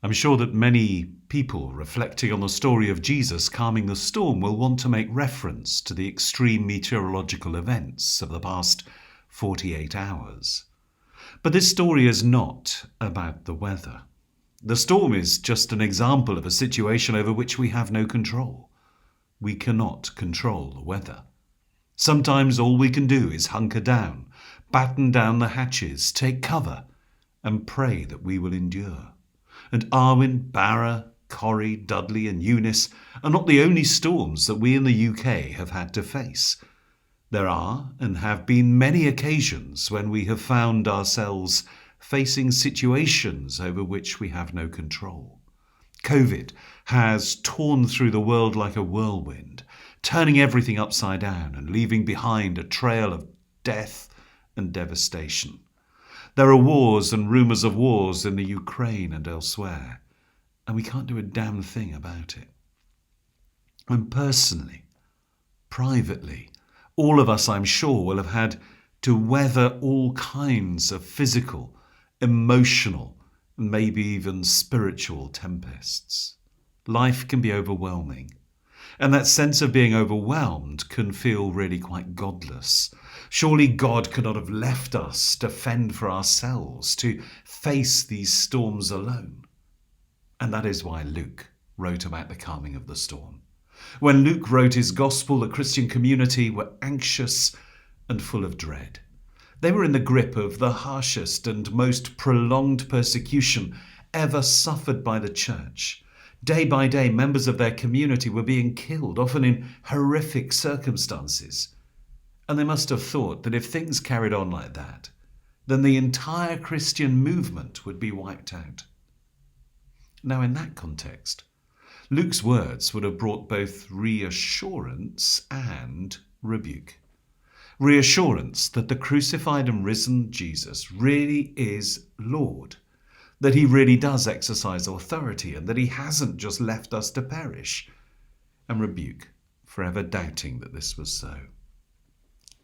I'm sure that many people reflecting on the story of Jesus calming the storm will want to make reference to the extreme meteorological events of the past 48 hours. But this story is not about the weather. The storm is just an example of a situation over which we have no control. We cannot control the weather. Sometimes all we can do is hunker down, batten down the hatches, take cover, and pray that we will endure. And Arwen, Barra, Corrie, Dudley and Eunice are not the only storms that we in the UK have had to face. There are and have been many occasions when we have found ourselves facing situations over which we have no control. COVID has torn through the world like a whirlwind, turning everything upside down and leaving behind a trail of death and devastation. There are wars and rumours of wars in the Ukraine and elsewhere, and we can't do a damn thing about it. And personally, privately, all of us, I'm sure, will have had to weather all kinds of physical, emotional, and maybe even spiritual tempests. Life can be overwhelming, and that sense of being overwhelmed can feel really quite godless. Surely God could not have left us to fend for ourselves, to face these storms alone. And that is why Luke wrote about the calming of the storm. When Luke wrote his gospel, the Christian community were anxious and full of dread. They were in the grip of the harshest and most prolonged persecution ever suffered by the church. Day by day, members of their community were being killed, often in horrific circumstances. And they must have thought that if things carried on like that, then the entire Christian movement would be wiped out. Now, in that context, Luke's words would have brought both reassurance and rebuke. Reassurance that the crucified and risen Jesus really is Lord, that he really does exercise authority and that he hasn't just left us to perish. And rebuke for ever doubting that this was so.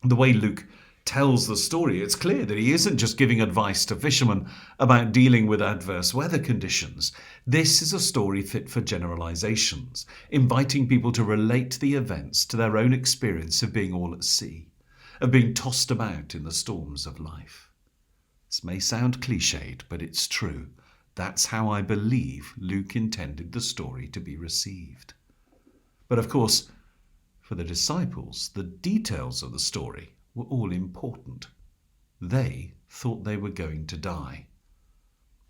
The way Luke tells the story, it's clear that he isn't just giving advice to fishermen about dealing with adverse weather conditions. This is a story fit for generalizations, inviting people to relate the events to their own experience of being all at sea, of being tossed about in the storms of life. This may sound cliched, but it's true. That's how I believe Luke intended the story to be received. But of course, for the disciples, the details of the story were all important. They thought they were going to die.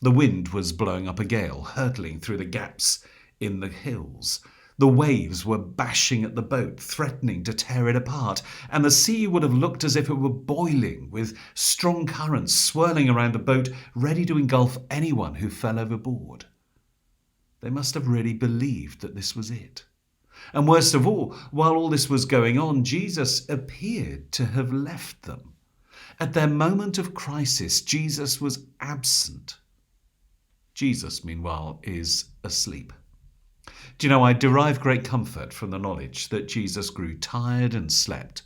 The wind was blowing up a gale, hurtling through the gaps in the hills. The waves were bashing at the boat, threatening to tear it apart, and the sea would have looked as if it were boiling, with strong currents swirling around the boat, ready to engulf anyone who fell overboard. They must have really believed that this was it. And worst of all this was going on, Jesus appeared to have left them. At their moment of crisis, Jesus was absent. Jesus, meanwhile, is asleep. Do you know, I derive great comfort from the knowledge that Jesus grew tired and slept,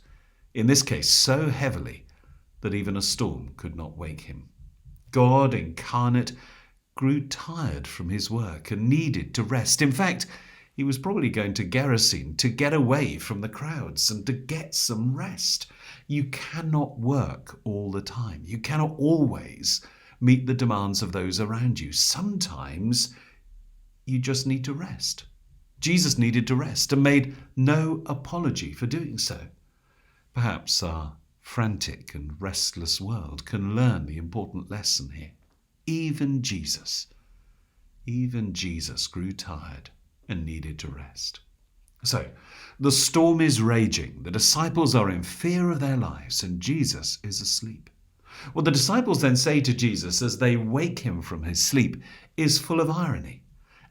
in this case so heavily that even a storm could not wake him. God incarnate grew tired from his work and needed to rest. In fact, he was probably going to Gerasene to get away from the crowds and to get some rest. You cannot work all the time. You cannot always meet the demands of those around you. Sometimes you just need to rest. Jesus needed to rest and made no apology for doing so. Perhaps our frantic and restless world can learn the important lesson here. Even Jesus grew tired and needed to rest. So, the storm is raging, the disciples are in fear of their lives, and Jesus is asleep. What the disciples then say to Jesus as they wake him from his sleep is full of irony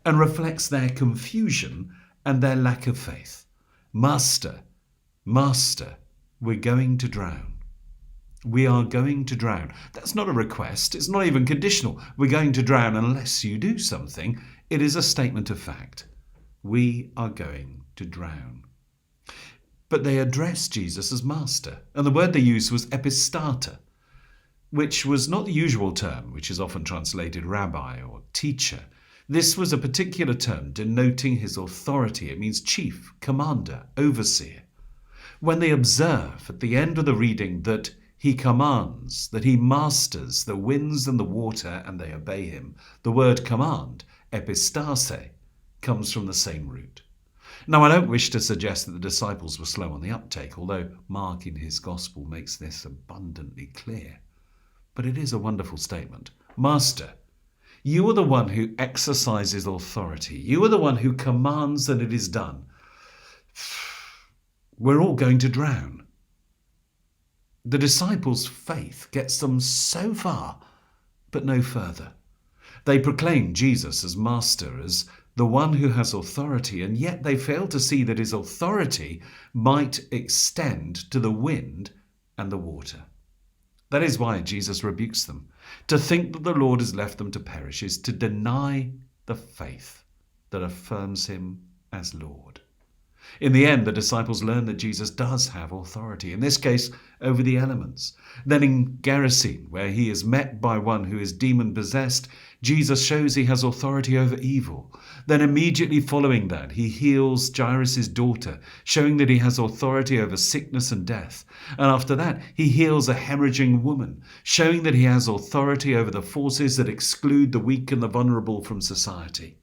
and reflects their confusion and their lack of faith. Master, we're going to drown. We are going to drown. That's not a request. It's not even conditional. We're going to drown unless you do something. It is a statement of fact. We are going to drown. But they addressed Jesus as master, and the word they used was epistata, which was not the usual term, which is often translated rabbi or teacher. This was a particular term denoting his authority. It means chief, commander, overseer. When they observe at the end of the reading that he commands, that he masters the winds and the water and they obey him, the word command, epistase, comes from the same root. Now, I don't wish to suggest that the disciples were slow on the uptake, although Mark in his gospel makes this abundantly clear. But it is a wonderful statement. Master, you are the one who exercises authority. You are the one who commands that it is done. We're all going to drown. The disciples' faith gets them so far, but no further. They proclaim Jesus as master, as the one who has authority, and yet they fail to see that his authority might extend to the wind and the water. That is why Jesus rebukes them. To think that the Lord has left them to perish is to deny the faith that affirms him as Lord. In the end, the disciples learn that Jesus does have authority, in this case over the elements. Then in Gerasene, where he is met by one who is demon-possessed, Jesus shows he has authority over evil. Then immediately following that, he heals Jairus' daughter, showing that he has authority over sickness and death. And after that, he heals a hemorrhaging woman, showing that he has authority over the forces that exclude the weak and the vulnerable from society,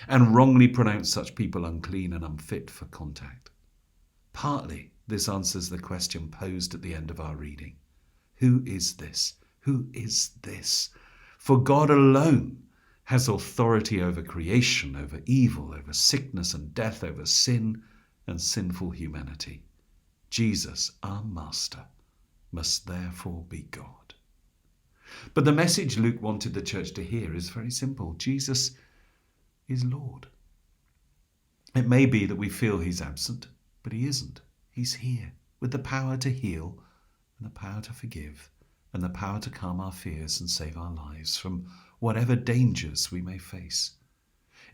and wrongly pronounce such people unclean and unfit for contact. Partly, this answers the question posed at the end of our reading. Who is this? Who is this? For God alone has authority over creation, over evil, over sickness and death, over sin and sinful humanity. Jesus, our Master, must therefore be God. But the message Luke wanted the church to hear is very simple. Jesus is Lord. It may be that we feel he's absent, but he isn't. He's here with the power to heal and the power to forgive and the power to calm our fears and save our lives from whatever dangers we may face.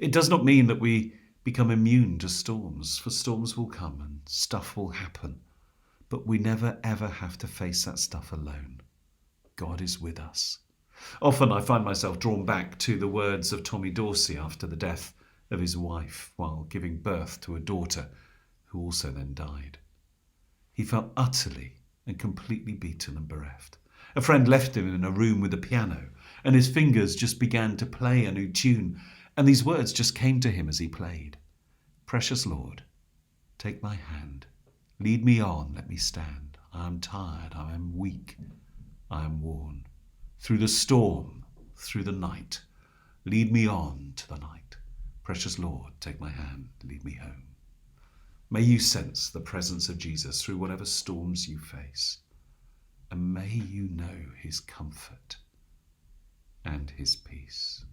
It does not mean that we become immune to storms, for storms will come and stuff will happen, but we never ever have to face that stuff alone. God is with us. Often I find myself drawn back to the words of Tommy Dorsey after the death of his wife while giving birth to a daughter who also then died. He felt utterly and completely beaten and bereft. A friend left him in a room with a piano, and his fingers just began to play a new tune, and these words just came to him as he played. Precious Lord, take my hand, lead me on, let me stand. I am tired, I am weak, I am worn. Through the storm, through the night, lead me on to the light. Precious Lord, take my hand, lead me home. May you sense the presence of Jesus through whatever storms you face, and may you know his comfort and his peace.